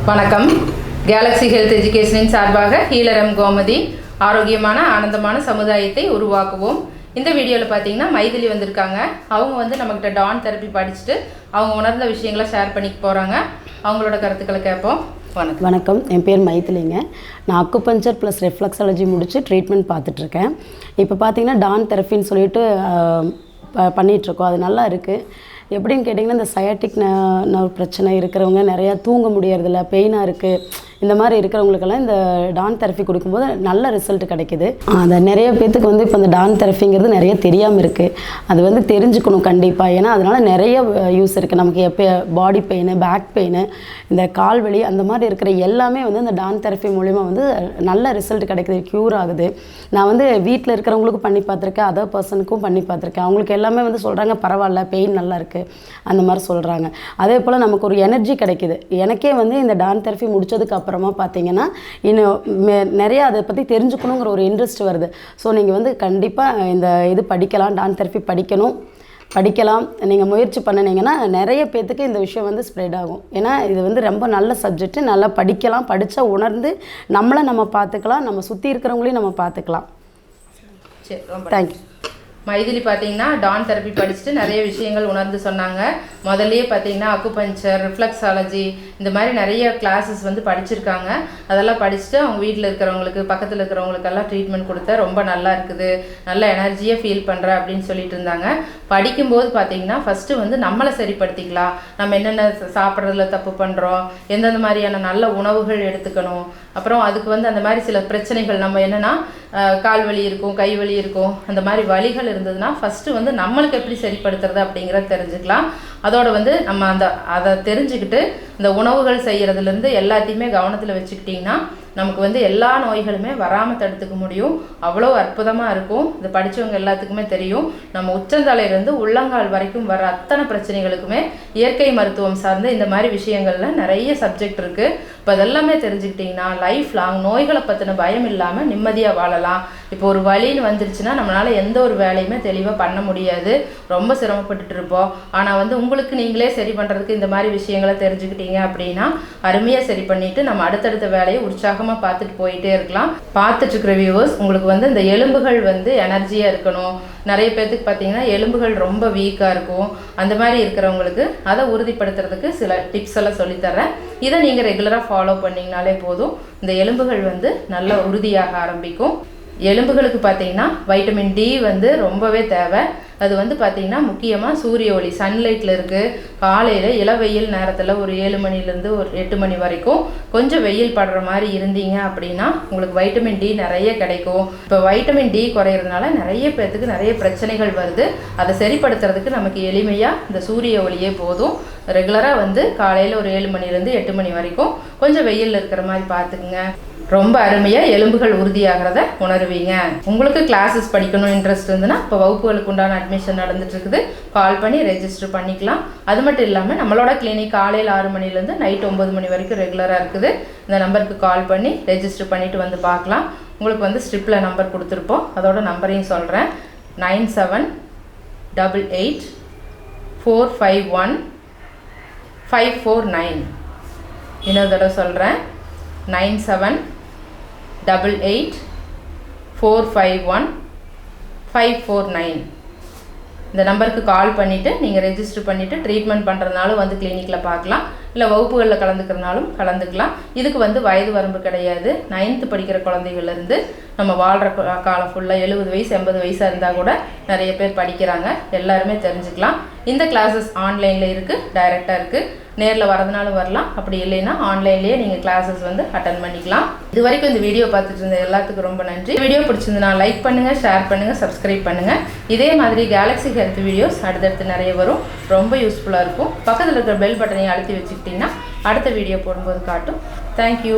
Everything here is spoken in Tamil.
வணக்கம். கேலக்ஸி ஹெல்த் எஜுகேஷனின் சார்பாக ஹீலர் எம் கோமதி ஆரோக்கியமான ஆனந்தமான சமுதாயத்தை உருவாக்குவோம். இந்த வீடியோவில் பார்த்தீங்கன்னா மைதிலி வந்திருக்காங்க. அவங்க வந்து நம்மக்கிட்ட டான் தெரப்பி படிச்சுட்டு அவங்க உணர்ந்த விஷயங்களை ஷேர் பண்ணிக்க போகிறாங்க. அவங்களோட கருத்துக்களை கேட்போம். வணக்கம். என் பேர் மைதிலிங்க. நான் அக்குபஞ்சர் ப்ளஸ் ரெஃப்ளெக்ஸாலஜி முடித்து ட்ரீட்மெண்ட் பார்த்துட்ருக்கேன். இப்போ பார்த்தீங்கன்னா டான் தெரப்பின்னு சொல்லிட்டு பண்ணிகிட்ருக்கோம். அது நல்லா இருக்குது. எப்படின்னு கேட்டிங்கன்னா, இந்த சயாட்டிக் நர்வ் பிரச்சனை இருக்கிறவங்க நிறையா தூங்க முடியறதில்ல, பெயினாக இருக்குது, இந்த மாதிரி இருக்கிறவங்களுக்கெல்லாம் இந்த டான் தெரப்பி கொடுக்கும்போது நல்ல ரிசல்ட் கிடைக்கிது. அதை நிறைய பேர்த்துக்கு வந்து இப்போ இந்த டான் தெரப்பிங்கிறது நிறைய தெரியாமல் இருக்குது. அது வந்து தெரிஞ்சுக்கணும் கண்டிப்பாக. ஏன்னா அதனால் நிறைய யூஸ் இருக்குது. நமக்கு எப்போ பாடி பெயின், பேக் பெயின், இந்த கால் வலி அந்த மாதிரி இருக்கிற எல்லாமே வந்து இந்த டான் தெரப்பி மூலிமா வந்து நல்ல ரிசல்ட் கிடைக்குது, க்யூர் ஆகுது. நான் வந்து வீட்டில் இருக்கிறவங்களுக்கும் பண்ணி பார்த்துருக்கேன், அதர் பர்சனுக்கும் பண்ணி பார்த்துருக்கேன். அவங்களுக்கு எல்லாமே வந்து சொல்கிறாங்க பரவாயில்ல, பெயின் நல்லா இருக்குது அந்த மாதிரி சொல்கிறாங்க. அதே போல் நமக்கு ஒரு எனர்ஜி கிடைக்கிது. எனக்கே வந்து இந்த டான் தெரப்பி முடித்ததுக்கு அப்புறமா பார்த்தீங்கன்னா இன்னும் நிறையா அதை பற்றி தெரிஞ்சுக்கணுங்கிற ஒரு இன்ட்ரெஸ்ட் வருது. ஸோ நீங்கள் வந்து கண்டிப்பாக இந்த இது படிக்கலாம், டான் தெரப்பி படிக்கலாம். நீங்கள் முயற்சி பண்ணினீங்கன்னா நிறைய பேர்த்துக்கு இந்த விஷயம் வந்து ஸ்ப்ரெட் ஆகும். ஏன்னா இது வந்து ரொம்ப நல்ல சப்ஜெக்ட்டு. நல்லா படிக்கலாம், படித்தா உணர்ந்து நம்மளை நம்ம பார்த்துக்கலாம், நம்ம சுற்றி இருக்கிறவங்களையும் நம்ம பார்த்துக்கலாம். சரி, ரொம்ப தேங்க்யூ. மைதிலி பார்த்தீங்கன்னா டான் தெரப்பி படிச்சுட்டு நிறைய விஷயங்கள் உணர்ந்து சொன்னாங்க. முதல்லயே பார்த்தீங்கன்னா அக்குபஞ்சர், ரிஃப்ளெக்ஸாலஜி இந்த மாதிரி நிறைய கிளாஸஸ் வந்து படிச்சிருக்காங்க. அதெல்லாம் படிச்சுட்டு அவங்க வீட்டில் இருக்கிறவங்களுக்கு, பக்கத்தில் இருக்கிறவங்களுக்கெல்லாம் ட்ரீட்மெண்ட் கொடுத்தா ரொம்ப நல்லா இருக்குது, நல்ல எனர்ஜியாக ஃபீல் பண்ணுறேன் அப்படின்னு சொல்லிட்டு இருந்தாங்க. படிக்கும்போது பார்த்தீங்கன்னா ஃபஸ்ட்டு வந்து நம்மளை சரிப்படுத்திக்கலாம். நம்ம என்னென்ன சாப்பிட்றதுல தப்பு பண்ணுறோம், எந்தெந்த மாதிரியான நல்ல உணவுகள் எடுத்துக்கணும், அப்புறம் அதுக்கு வந்து அந்த மாதிரி சில பிரச்சனைகள் நம்ம என்னென்னா கால் வலி இருக்கும், கை வலி இருக்கும், அந்த மாதிரி வலிகள் இருந்ததுன்னா ஃபஸ்ட்டு வந்து நம்மளுக்கு எப்படி சரிப்படுத்துறது அப்படிங்கிறத தெரிஞ்சுக்கலாம். அதோடு வந்து நம்ம அதை தெரிஞ்சுக்கிட்டு இந்த உணவுகள் செய்கிறதுலேருந்து எல்லாத்தையுமே கவனத்தில் வச்சுக்கிட்டிங்கன்னா நமக்கு வந்து எல்லா நோய்களுமே வராமல் தடுத்துக்க முடியும். அவ்வளோ அற்புதமாக இருக்கும். இது படித்தவங்க எல்லாத்துக்குமே தெரியும். நம்ம உச்சந்தலையிலேருந்து உள்ளங்கால் வரைக்கும் வர அத்தனை பிரச்சனைகளுக்குமே இயற்கை மருத்துவம் சார்ந்த இந்த மாதிரி விஷயங்களில் நிறைய சப்ஜெக்ட் இருக்குது. இப்போ அதெல்லாமே தெரிஞ்சுக்கிட்டிங்கன்னா லைஃப் லாங் நோய்களை பற்றின பயம் இல்லாமல் நிம்மதியாக வாழலாம். இப்போ ஒரு வலின்னு வந்துருச்சுன்னா நம்மளால் எந்த ஒரு வேலையுமே தெளிவாக பண்ண முடியாது, ரொம்ப சிரமப்பட்டுட்டு இருப்போம். ஆனால் வந்து உங்களுக்கு நீங்களே சரி பண்ணுறதுக்கு இந்த மாதிரி விஷயங்களை தெரிஞ்சுக்கிட்டீங்க அப்படின்னா அருமையாக சரி பண்ணிவிட்டு நம்ம அடுத்தடுத்த வேலையை உற்சாகமாக பார்த்துட்டு போயிட்டே இருக்கலாம். பார்த்துட்டு இருக்கிற வியூவர்ஸ், உங்களுக்கு வந்து இந்த எலும்புகள் வந்து எனர்ஜியாக இருக்கணும். நிறைய பேர்த்துக்கு பார்த்தீங்கன்னா எலும்புகள் ரொம்ப வீக்காக இருக்கும். அந்த மாதிரி இருக்கிறவங்களுக்கு அதை உறுதிப்படுத்துறதுக்கு சில டிப்ஸ் எல்லாம் சொல்லித்தரேன். இதை நீங்கள் ரெகுலராக ஃபாலோ பண்ணிங்கனாலே போதும். இந்த எலும்புகள் வந்து நல்ல உறுதியாக ஆரம்பிக்கும். எலும்புகளுக்கு பார்த்தீங்கன்னா வைட்டமின் டி வந்து ரொம்பவே தேவை. அது வந்து பார்த்திங்கன்னா முக்கியமாக சூரிய ஒளி, சன்லைட்டில் இருக்குது. காலையில் இளவெயில் நேரத்தில் ஒரு 7 மணிலேருந்து ஒரு 8 மணி வரைக்கும் கொஞ்சம் வெயில் படுற மாதிரி இருந்தீங்க அப்படின்னா உங்களுக்கு வைட்டமின் டி நிறைய கிடைக்கும். இப்போ வைட்டமின் டி குறையிறதுனால நிறைய பேர்த்துக்கு நிறைய பிரச்சனைகள் வருது. அதை சரிப்படுத்துறதுக்கு நமக்கு எளிமையாக இந்த சூரிய ஒளியே போதும். ரெகுலராக வந்து காலையில் ஒரு 7 மணிலேருந்து 8 மணி வரைக்கும் கொஞ்சம் வெயில் இருக்கிற மாதிரி பார்த்துக்குங்க. ரொம்ப அருமையாக எலும்புகள் உறுதியாகிறத உணருவீங்க. உங்களுக்கு கிளாஸஸ் படிக்கணும் இன்ட்ரெஸ்ட் இருந்துன்னா இப்போ வகுப்புகளுக்கு உண்டான அட்மிஷன் நடந்துட்டு இருக்குது. கால் பண்ணி ரெஜிஸ்டர் பண்ணிக்கலாம். அது மட்டும் இல்லாமல் நம்மளோட கிளினிக் காலையில் 6 மணிலேருந்து நைட் 9 மணி வரைக்கும் ரெகுலராக இருக்குது. இந்த நம்பருக்கு கால் பண்ணி ரெஜிஸ்டர் பண்ணிவிட்டு வந்து பார்க்கலாம். உங்களுக்கு வந்து ஸ்ட்ரிப்பில் நம்பர் கொடுத்துருப்போம், அதோட நம்பரையும் சொல்கிறேன். 9788 451 549. இன்னொரு தடவை சொல்கிறேன், 9788 451 549. இந்த நம்பருக்கு கால் பண்ணிவிட்டு நீங்கள் ரெஜிஸ்டர் பண்ணிவிட்டு ட்ரீட்மெண்ட் பண்ணுறதுனாலும் வந்து கிளினிக்கில் பார்க்கலாம், இல்லை வகுப்புகளில் கலந்துக்கிறனாலும் கலந்துக்கலாம். இதுக்கு வந்து வயது வரம்பு கிடையாது. 9th படிக்கிற குழந்தைகள்லேருந்து நம்ம வாழ்கிற காலம் ஃபுல்லாக 70 வயசு 80 வயசாக இருந்தால் கூட நிறைய பேர் படிக்கிறாங்க. எல்லாருமே தெரிஞ்சுக்கலாம். இந்த கிளாஸஸ் ஆன்லைனில் இருக்குது, டைரெக்டாக இருக்குது. நேரில் வரதுனாலும் வரலாம், அப்படி இல்லைன்னா ஆன்லைன்லேயே நீங்கள் கிளாஸஸ் வந்து அட்டன் பண்ணிக்கலாம். இது வரைக்கும் இந்த வீடியோ பார்த்துட்டு இருந்த எல்லாத்துக்கும் ரொம்ப நன்றி. வீடியோ பிடிச்சிருந்துன்னா லைக் பண்ணுங்கள், ஷேர் பண்ணுங்கள், சப்ஸ்கிரைப் பண்ணுங்கள். இதே மாதிரி கேலக்ஸி ஹெல்த் வீடியோஸ் அடுத்தடுத்து நிறைய வரும், ரொம்ப யூஸ்ஃபுல்லாக இருக்கும். பக்கத்தில் இருக்கிற பெல் பட்டனை அழுத்தி வச்சுக்கிட்டிங்கன்னா அடுத்த வீடியோ போடும்போது காட்டும். தேங்க்யூ.